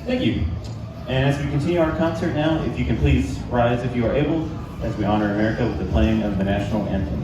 Thank you. And as we continue our concert now, if you can please rise if you are able, as we honor America with the playing of the national anthem.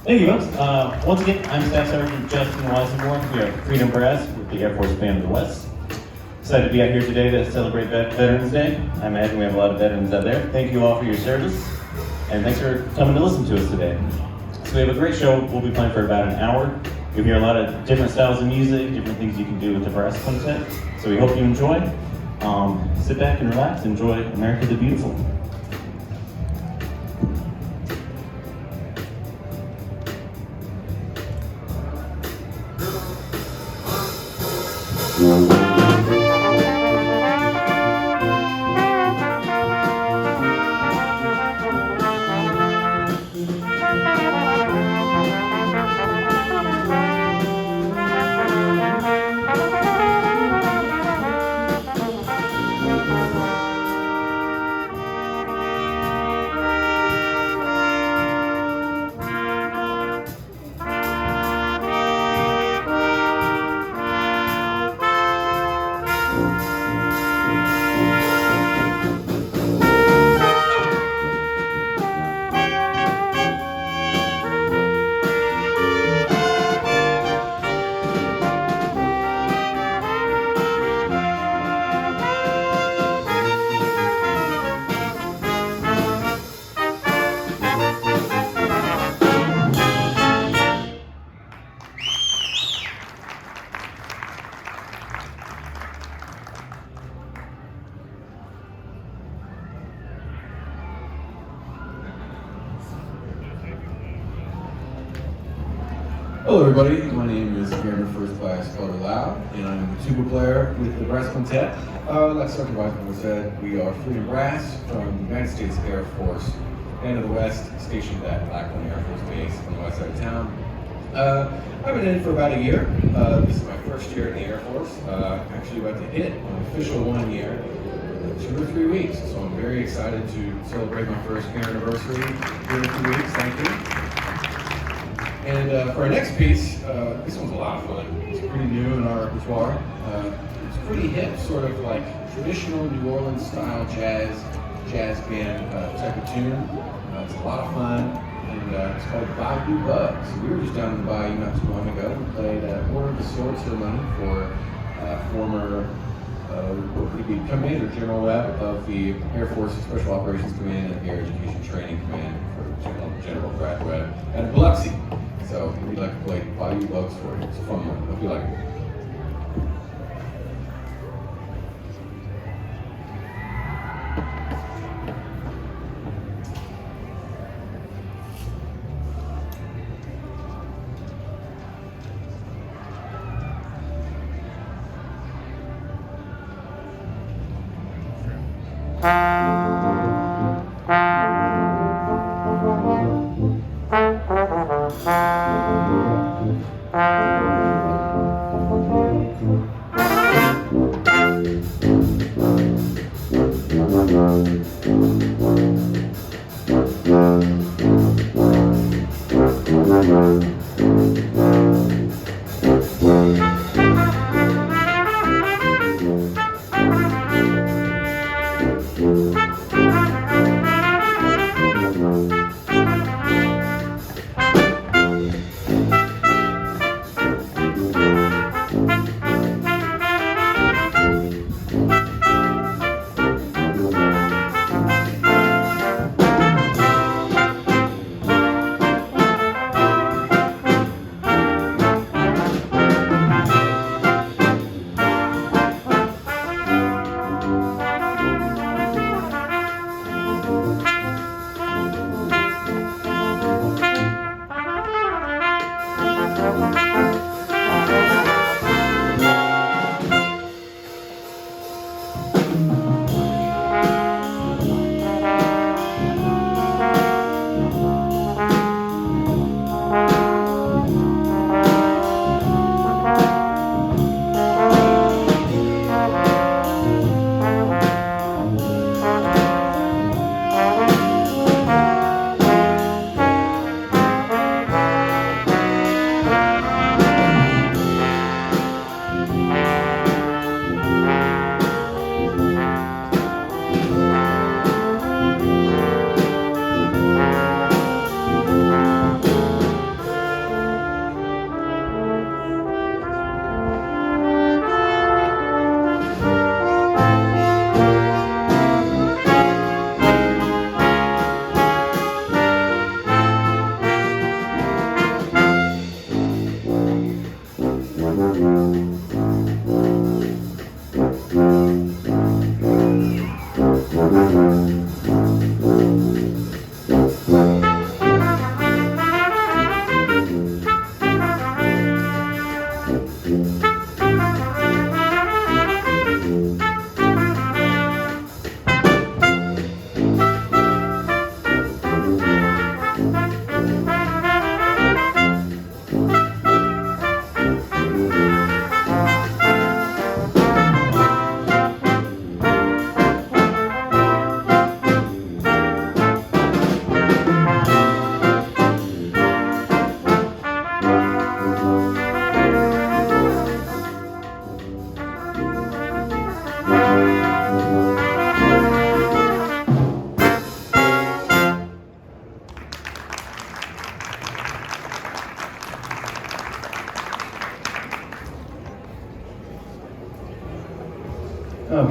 Thank you, folks. Once again, I'm Staff Sergeant Justin Weisenborn. We are Freedom Brass with the Air Force Band of the West. Excited to be out here today to celebrate Veterans Day. I imagine we have a lot of veterans out there. Thank you all for your service, and thanks for coming to listen to us today. So we have a great show. We'll be playing for about an hour. You'll hear a lot of different styles of music, different things you can do with the brass quintet. So we hope you enjoy. Sit back and relax. Enjoy America the Beautiful. Hello everybody, my name is Airman First Class Carter Lau, and I'm the tuba player with the Brass Quintet. Like Sergeant Weisman said, we are Freedom Brass from the United States Air Force, Band of the West, stationed at Lackland Air Force Base on the west side of town. I've been in for about a year. This is my first year in the Air Force. Actually about to hit an official 1 year in 2 or 3 weeks, so I'm very excited to celebrate my first year anniversary here in a few weeks. Thank you. And for our next piece, this one's a lot of fun. It's pretty new in our repertoire. It's pretty hip, sort of like traditional New Orleans style jazz band type of tune. It's a lot of fun, and it's called Bayou Bug. So we were just down in the Bayou not too long ago. We played Order of the Sword ceremony for former what would be Commander General Webb of the Air Force Special Operations Command and Air Education Training Command for General Brad Webb at Biloxi. So we'd like to play Bayou Bugs for you. It's a fun one. Hope you like it.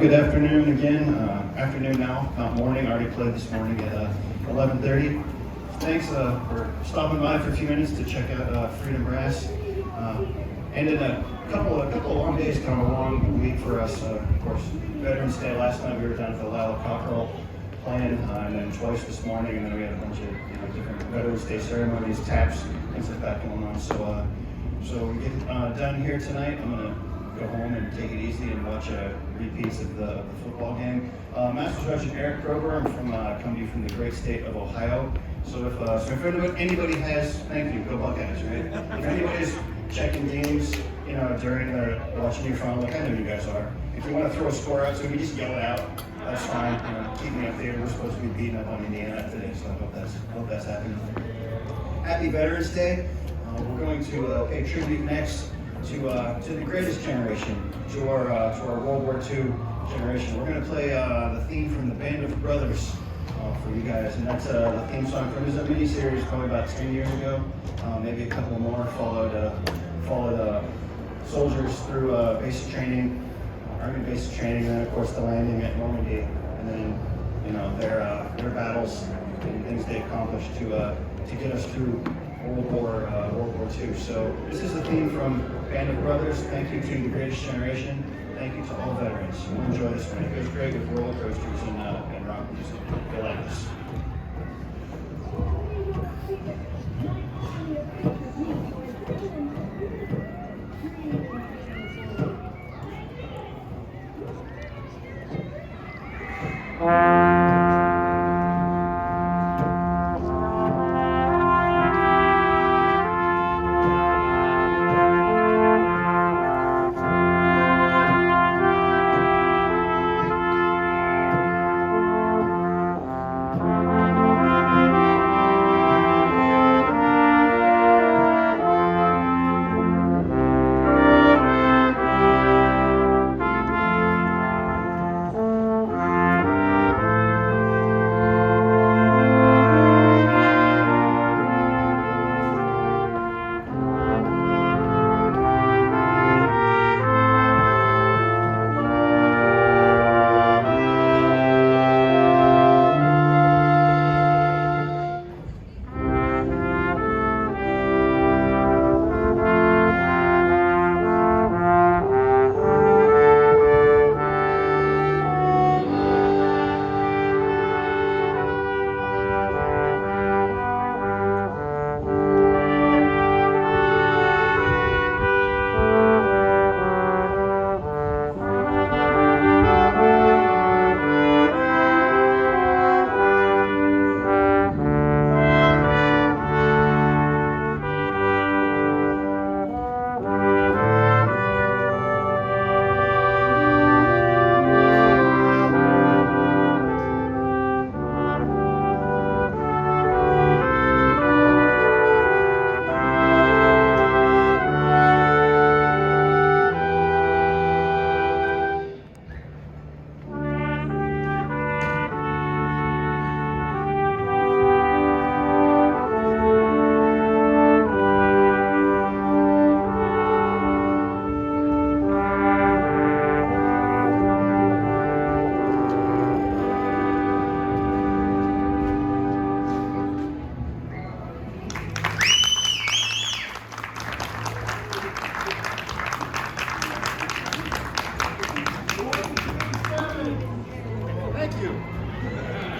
Good afternoon again. Afternoon now, not morning. Already played this morning at 11:30. Thanks for stopping by for a few minutes to check out Freedom Brass. Ended a couple of long days, kind of a long week for us. Of course, Veterans Day last night we were down at the Lila Cockerel playing, and then twice this morning, and then we had a bunch of different Veterans Day ceremonies, taps, things like that going on. So we get done here tonight. I'm gonna go home and take it easy and watch repeats of the football game. Master Sergeant Eric Grover, I'm come to you from the great state of Ohio. So if anybody has, thank you, go Buckeyes, right? If anybody's checking games, during watching your phone, like I know you guys are. If you want to throw a score out, so we just yell it out. That's fine. Keep me updated. We're supposed to be beating up on Indiana today, so I hope that's happening. Happy Veterans Day. We're going to pay tribute next to the greatest generation, to our World War II generation. We're going to play the theme from the Band of Brothers for you guys, and that's the theme song from this mini-series probably about 10 years ago, maybe a couple more. Followed soldiers through basic training, Army basic training, and then of course the landing at Normandy, and then their battles and things they accomplished to get us through World War II. So this is the theme from Band of Brothers. Thank you to the greatest generation. Thank you to all veterans. We'll enjoy this one. It goes great with roller coasters and rock music. You'll like this.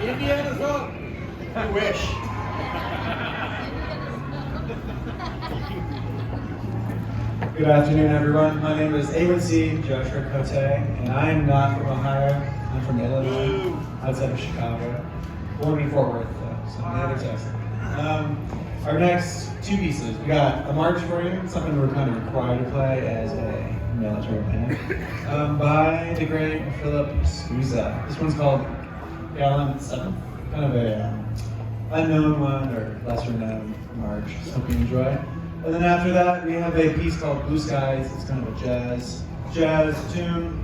Indiana's up. I wish. Good afternoon, everyone. My name is A1C Joshua Cote, and I am not from Ohio. I'm from Illinois, outside of Chicago. Born in Fort Worth, though, so near Texas. Our next two pieces, we got a march for you, something we're kind of required to play as a military band, by the great Philip Sousa. This one's called Gallant Seventh, kind of a unknown one or lesser known march. So hope you enjoy. And then after that, we have a piece called Blue Skies. It's kind of a jazz tune.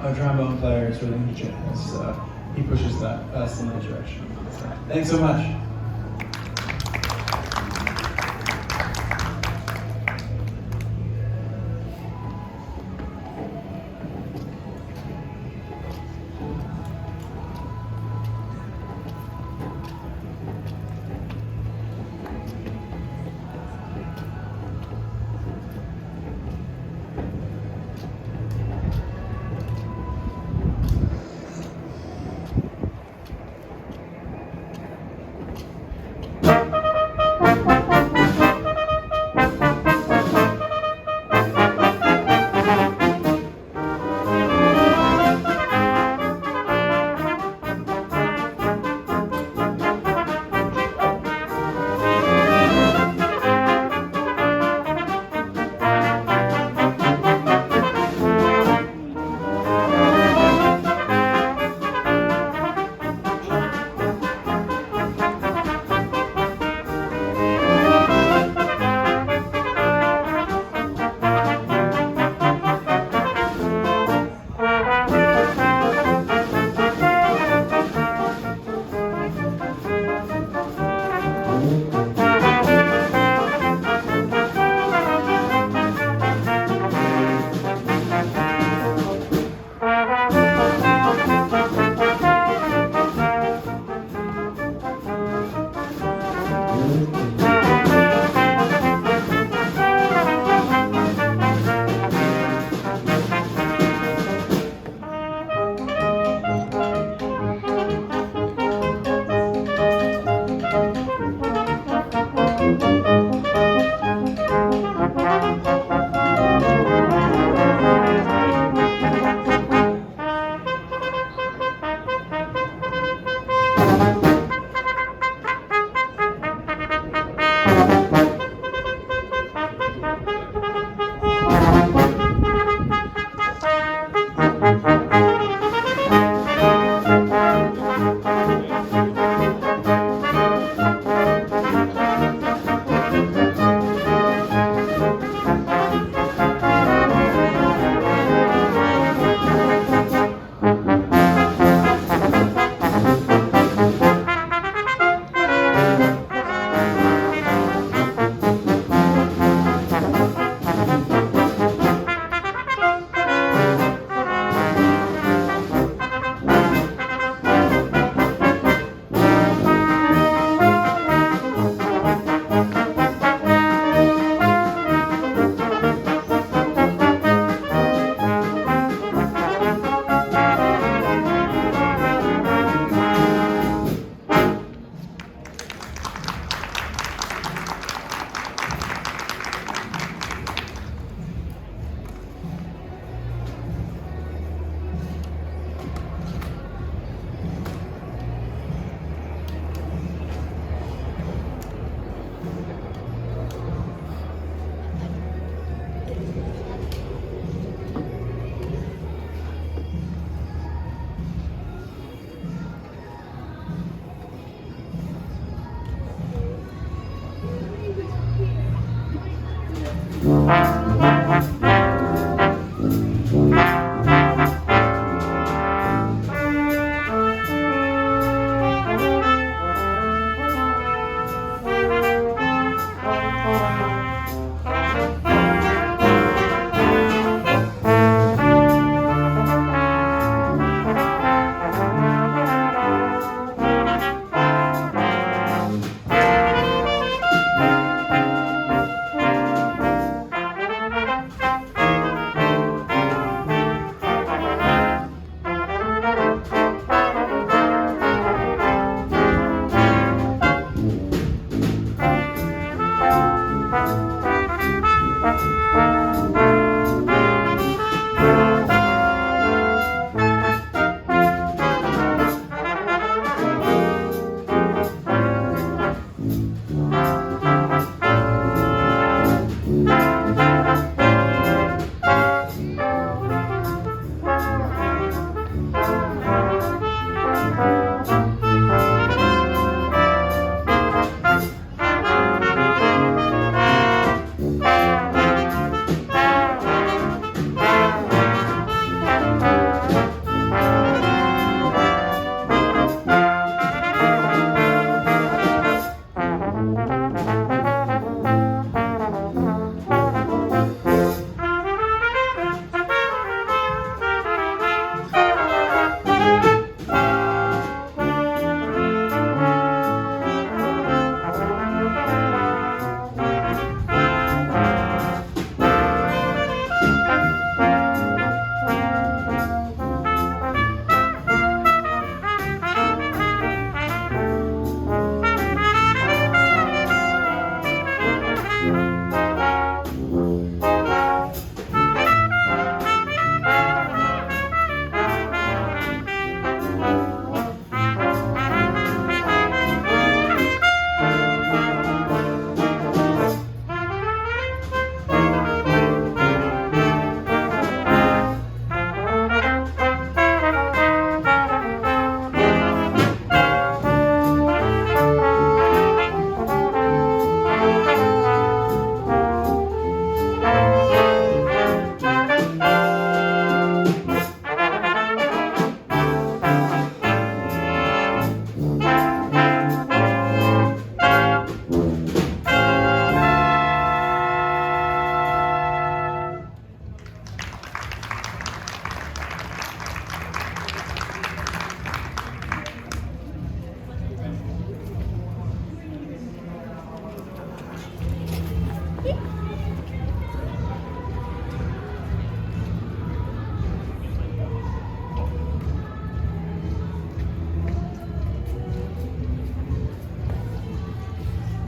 Our trombone player is really into jazz, so he pushes us in that direction. So, thanks so much.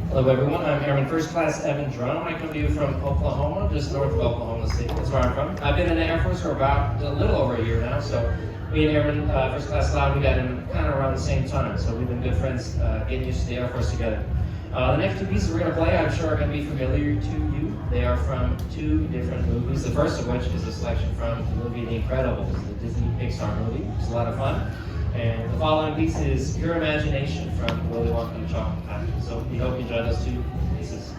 Hello everyone, I'm Airman First Class Evan Drum. I come to you from Oklahoma, just north of Oklahoma City. That's where I'm from. I've been in the Air Force for about a little over a year now, so me and Airman First Class Loud, we got in kind of around the same time, so we've been good friends getting used to the Air Force together. The next two pieces we're going to play, I'm sure are going to be familiar to you. They are from two different movies, the first of which is a selection from the movie The Incredibles, the Disney Pixar movie. It's a lot of fun. And the following piece is Pure Imagination from Willy Wonka and the Chocolate Factory. So we hope you enjoy those two pieces.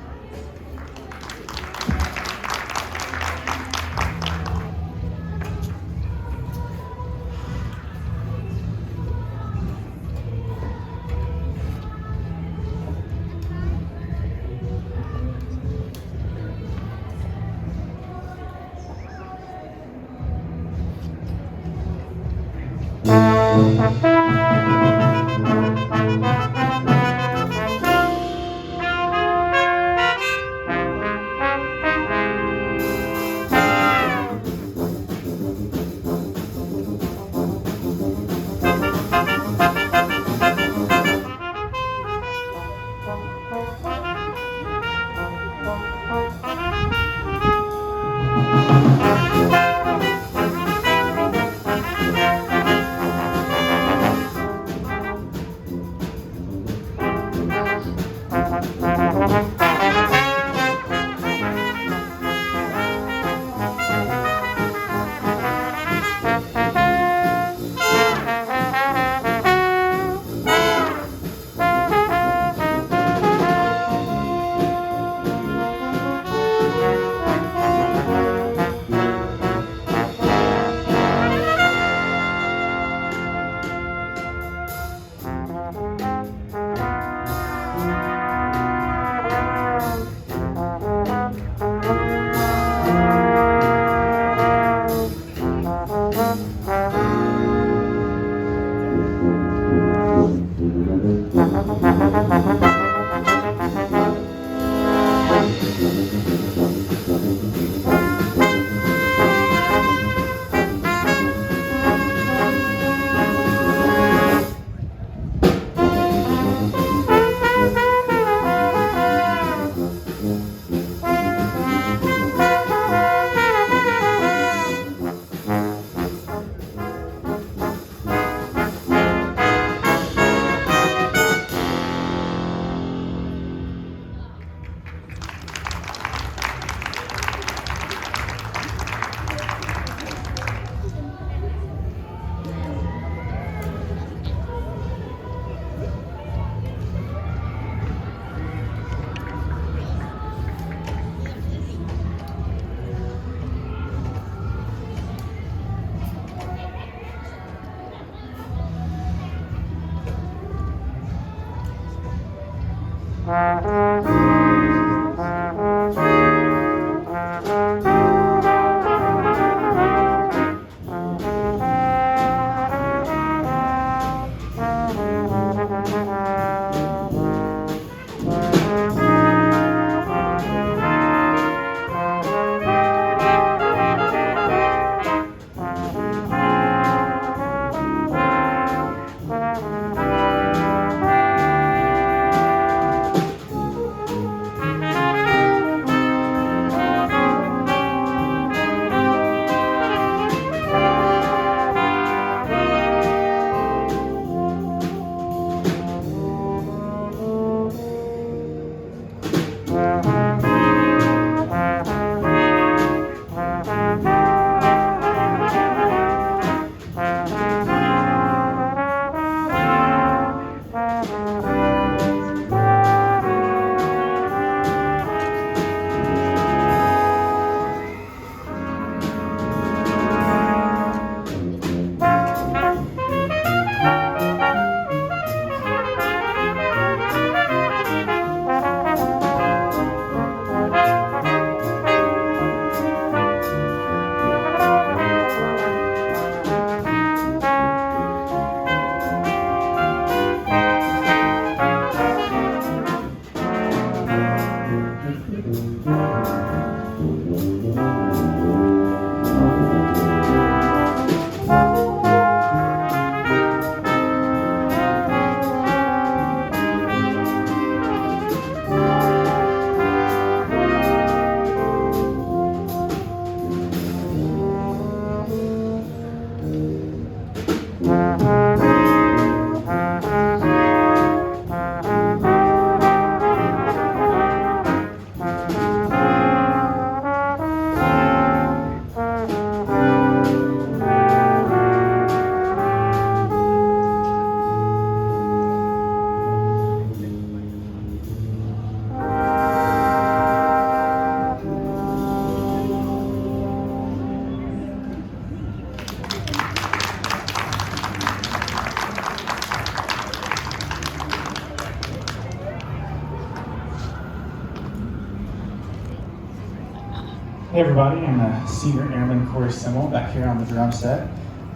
Hey everybody, I'm a senior airman Corey Simmel back here on the drum set.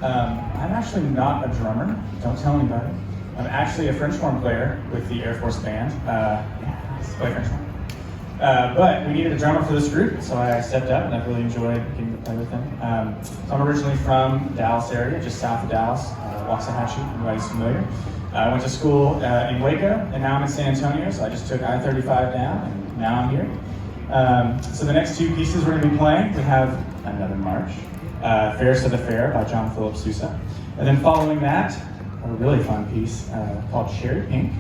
I'm actually not a drummer, don't tell anybody. I'm actually a French horn player with the Air Force Band. Yeah, I play French horn. But we needed a drummer for this group, so I stepped up and I've really enjoyed getting to play with them. So I'm originally from Dallas area, just south of Dallas, Waxahachie, everybody's familiar. I went to school in Waco, and now I'm in San Antonio, so I just took I-35 down, and now I'm here. So the next two pieces we're going to be playing, we have another march, Fairest of the Fair by John Philip Sousa. And then following that, a really fun piece called Cherry Pink.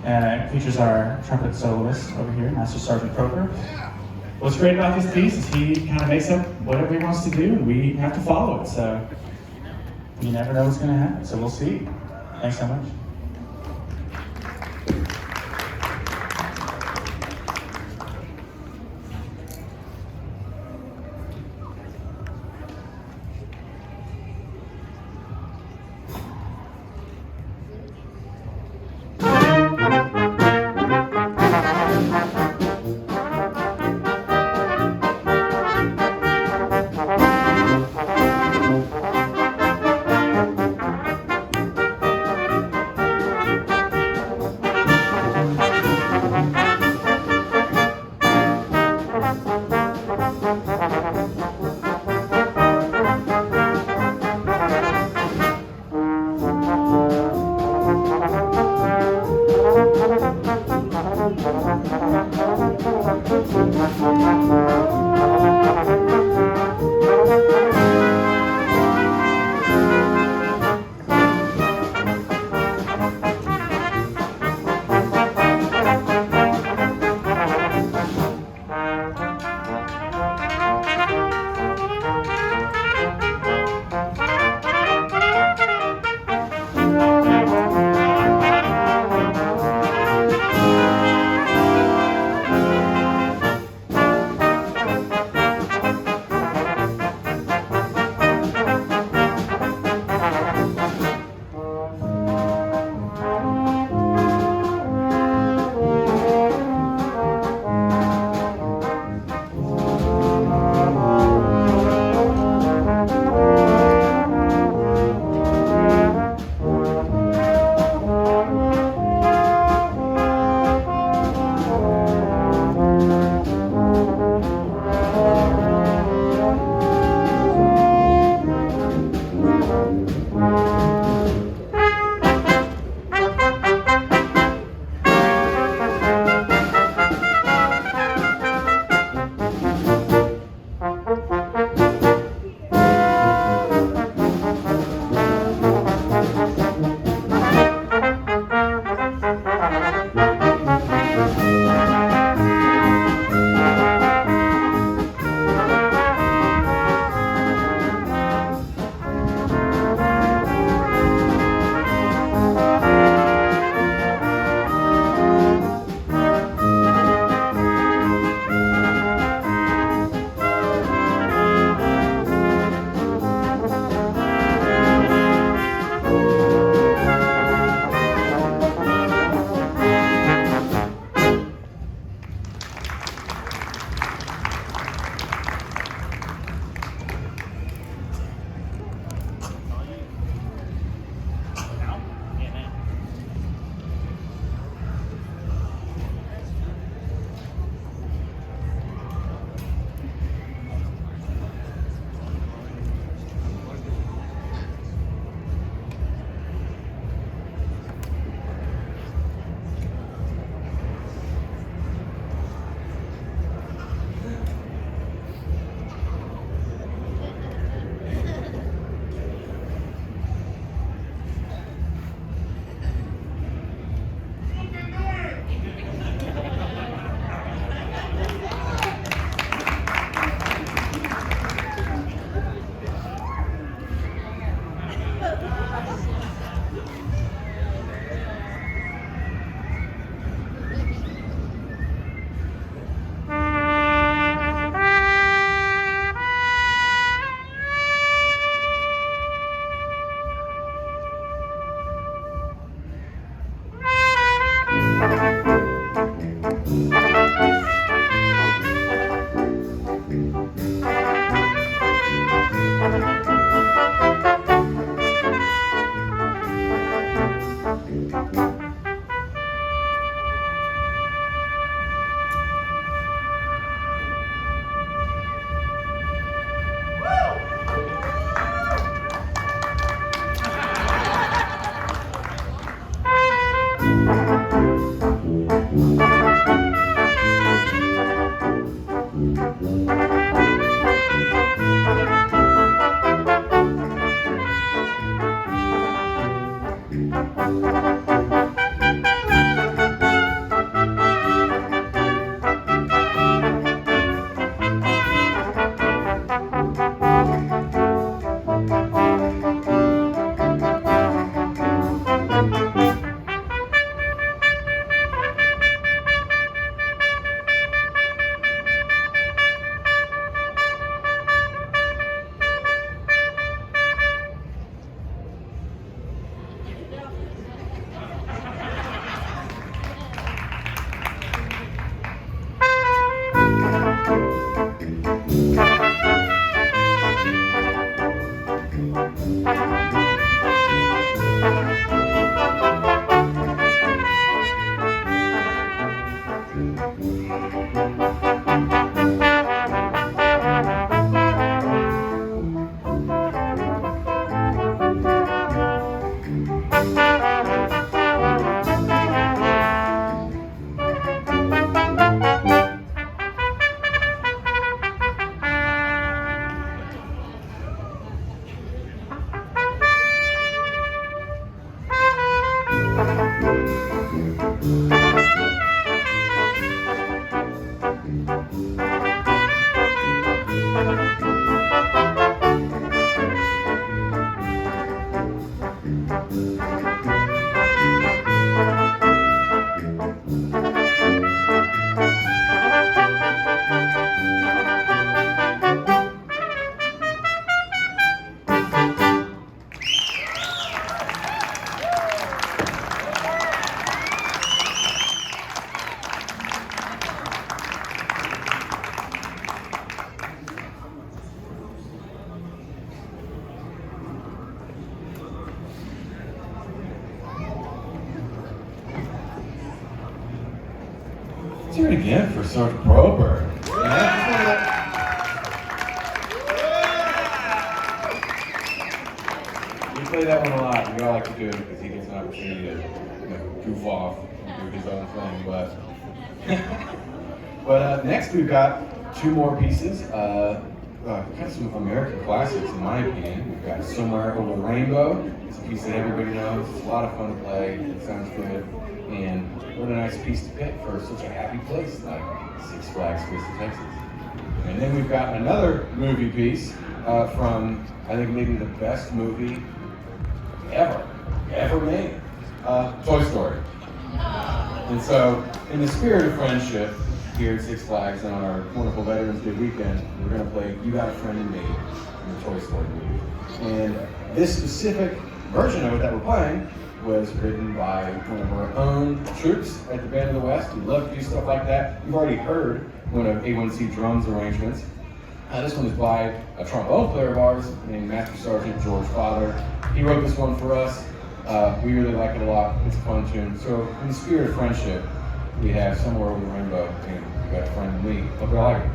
It features our trumpet soloist over here, Master Sergeant Proper. What's great about this piece is he kind of makes up whatever he wants to do, and we have to follow it. So you never know what's going to happen, so we'll see. Thanks so much. Let's do it again for Sergeant Broberg. We play that one a lot. We all like to do it because he gets an opportunity to goof off and do his own thing. But next we've got two more pieces. Kind of some American classics, in my opinion. We've got Somewhere Over the Rainbow. It's a piece that everybody knows. It's a lot of fun to play. It sounds good. And what a nice piece to pick for such a happy place like Six Flags Fiesta, Texas. And then we've got another movie piece from, I think, maybe the best movie ever made, Toy Story. And so, in the spirit of friendship, here at Six Flags and on our wonderful Veterans Day weekend, we're going to play You Got a Friend in Me from the Toy Story movie. And this specific version of it that we're playing was written by one of our own troops at the Band of the West. We love to do stuff like that. You've already heard one of A1C Drum's arrangements. This one is by a trombone player of ours named Master Sergeant George Father. He wrote this one for us. We really like it a lot. It's a fun tune. So in the spirit of friendship, we have Somewhere Over the Rainbow, and You Got a Friend in Me. Hope you like it.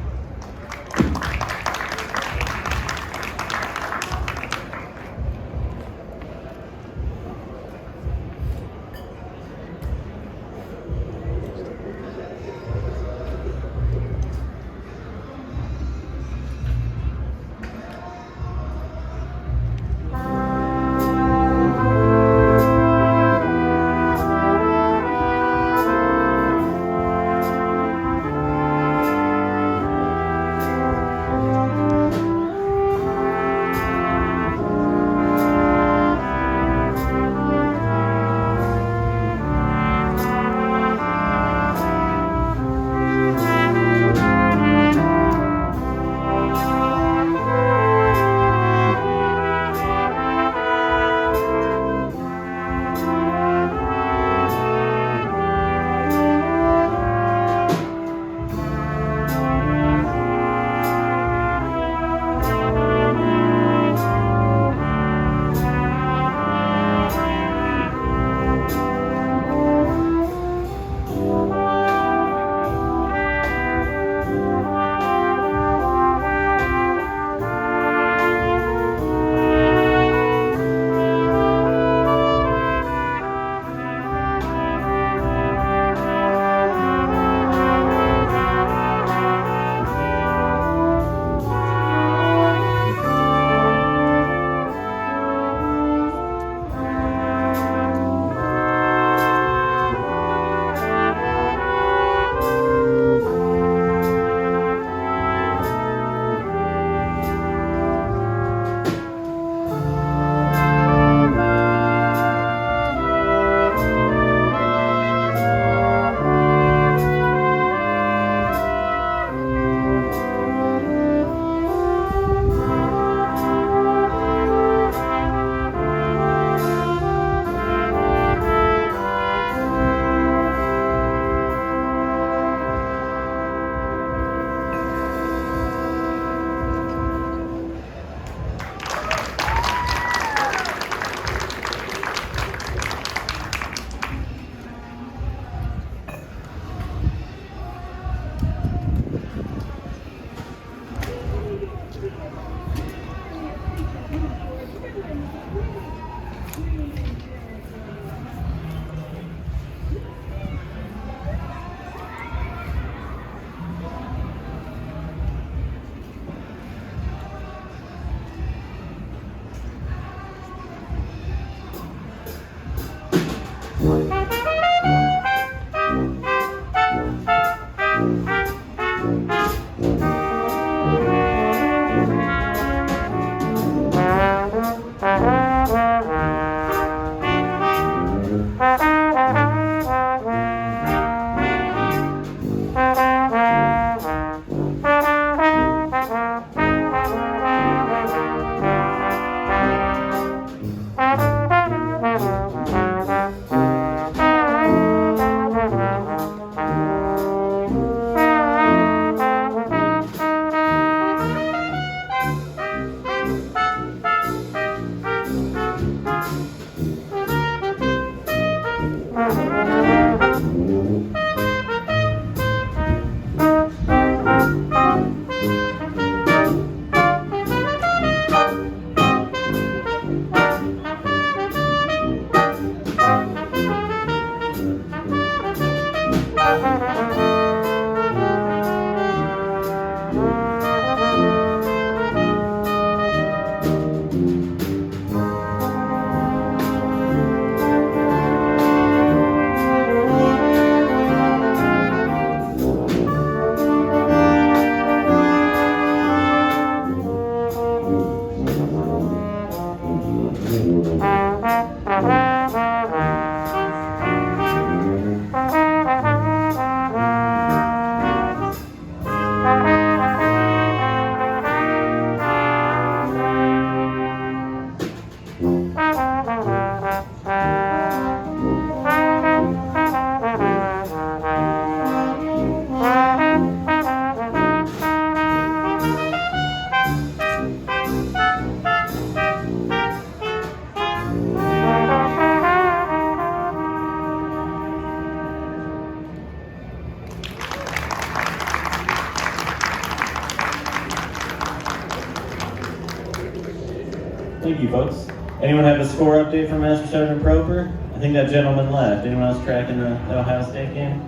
Thank you, folks. Anyone have a score update from Master Sergeant Proper? I think that gentleman left. Anyone else tracking the Ohio State game?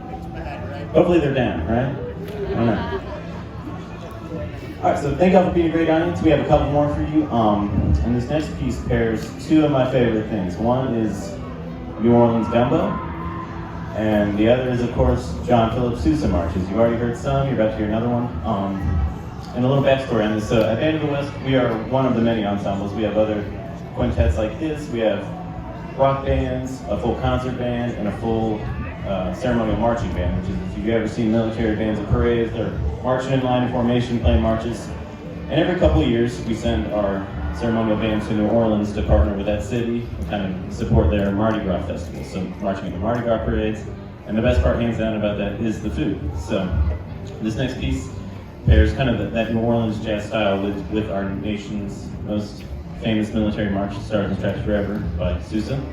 Hopefully they're down, right? I don't know. All right, so thank y'all for being a great audience. We have a couple more for you. And this next piece pairs two of my favorite things. One is New Orleans gumbo, and the other is, of course, John Philip Sousa marches. You've already heard some. You're about to hear another one. And a little backstory on this. So at Band of the West, we are one of the many ensembles. We have other quintets like this. We have rock bands, a full concert band, and a full ceremonial marching band, which is, if you've ever seen military bands at parades, they're marching in line in formation, playing marches. And every couple of years, we send our ceremonial band to New Orleans to partner with that city and kind of support their Mardi Gras festival. So marching in the Mardi Gras parades. And the best part, hands down, about that is the food. So this next piece pairs kind of that New Orleans jazz style with our nation's most famous military march, Stars and Stripes Forever by Sousa.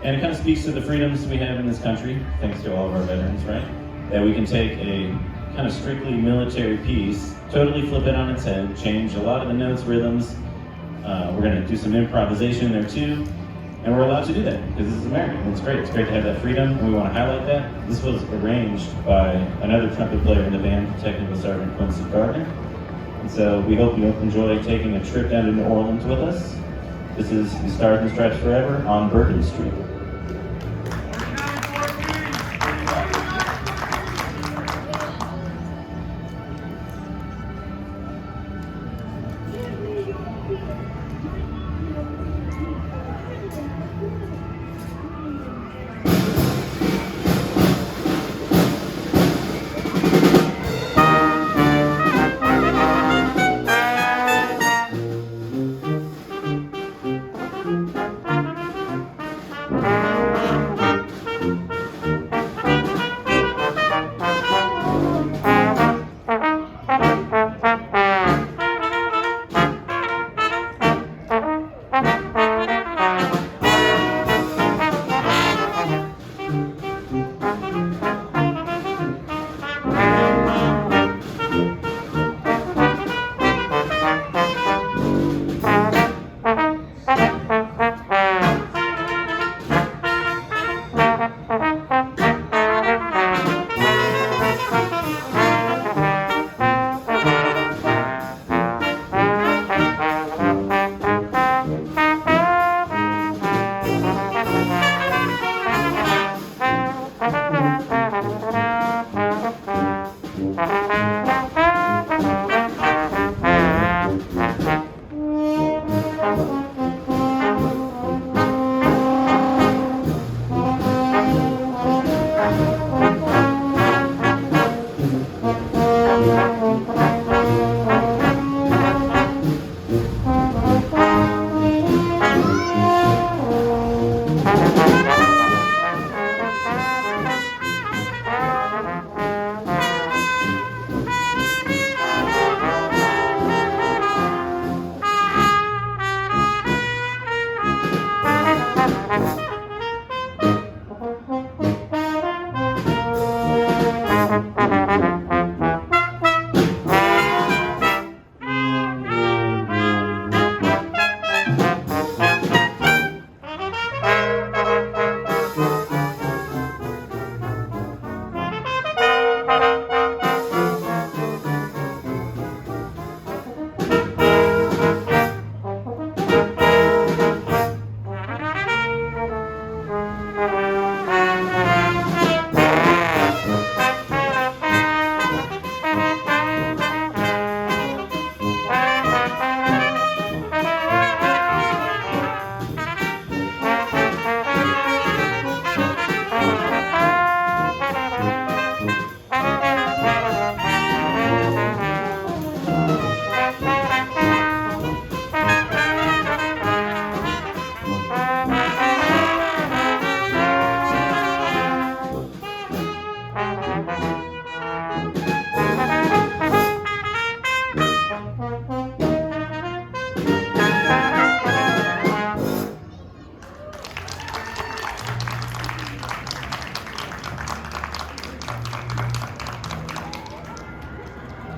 And it kind of speaks to the freedoms we have in this country, thanks to all of our veterans, right? That we can take a kind of strictly military piece, totally flip it on its head, change a lot of the notes, rhythms. We're gonna do some improvisation there too. And we're allowed to do that because this is America. And it's great. It's great to have that freedom, and we want to highlight that. This was arranged by another trumpet player in the band, Technical Sergeant Quincy Gardner. And so we hope you enjoy taking a trip down to New Orleans with us. This is the Stars and Stripes Forever on Bourbon Street.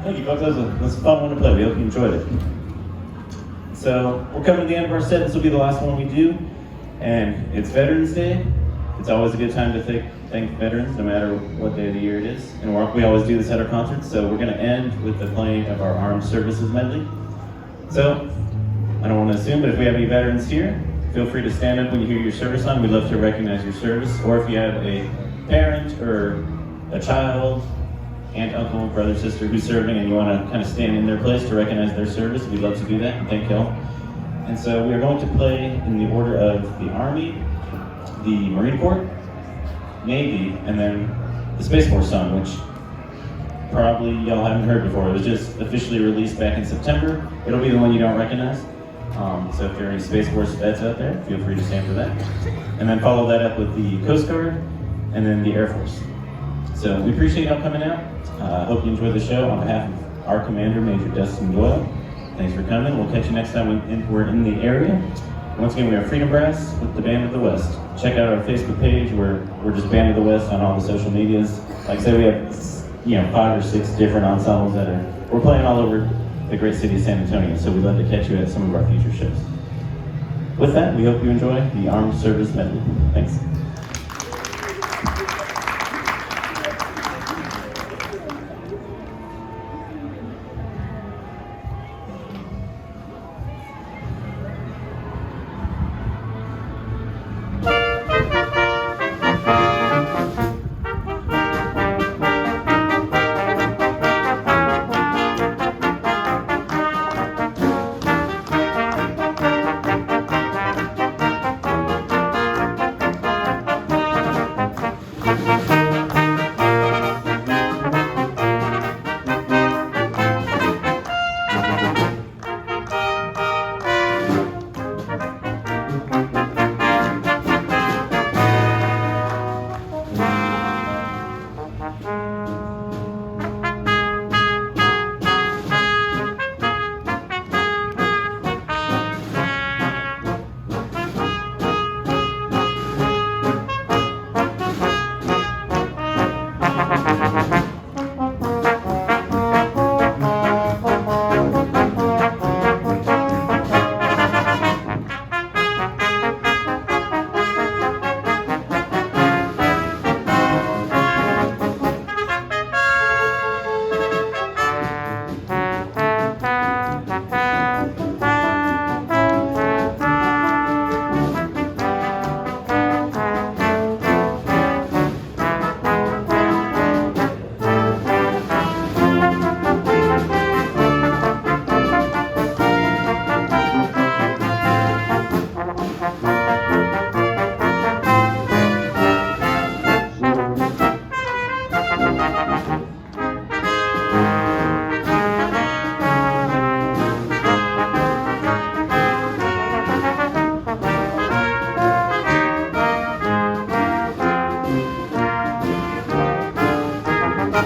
Thank you, folks. That was a fun one to play. We hope you enjoyed it. So we're coming to the end of our set. This will be the last one we do, and it's Veterans Day. It's always a good time to thank veterans, no matter what day of the year it is. And we always do this at our concerts, so we're going to end with the playing of our Armed Services medley. So, I don't want to assume, but if we have any veterans here, feel free to stand up when you hear your service song. We'd love to recognize your service. Or if you have a parent or a child, aunt, uncle, brother, sister who's serving, and you want to kind of stand in their place to recognize their service, we'd love to do that, and thank y'all. And so we are going to play in the order of the Army, the Marine Corps, Navy, and then the Space Force song, which probably y'all haven't heard before. It was just officially released back in September. It'll be the one you don't recognize. So if there are any Space Force vets out there, feel free to stand for that. And then follow that up with the Coast Guard, and then the Air Force. So we appreciate y'all coming out. Hope you enjoyed the show. On behalf of our commander, Major Dustin Doyle, thanks for coming. We'll catch you next time we're in the area. Once again, we are Freedom Brass with the Band of the West. Check out our Facebook page. We're just Band of the West on all the social medias. Like I said, we have 5 or 6 different ensembles we're playing all over the great city of San Antonio. So we'd love to catch you at some of our future shows. With that, we hope you enjoy the Armed Service medley. Thanks.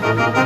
Thank you.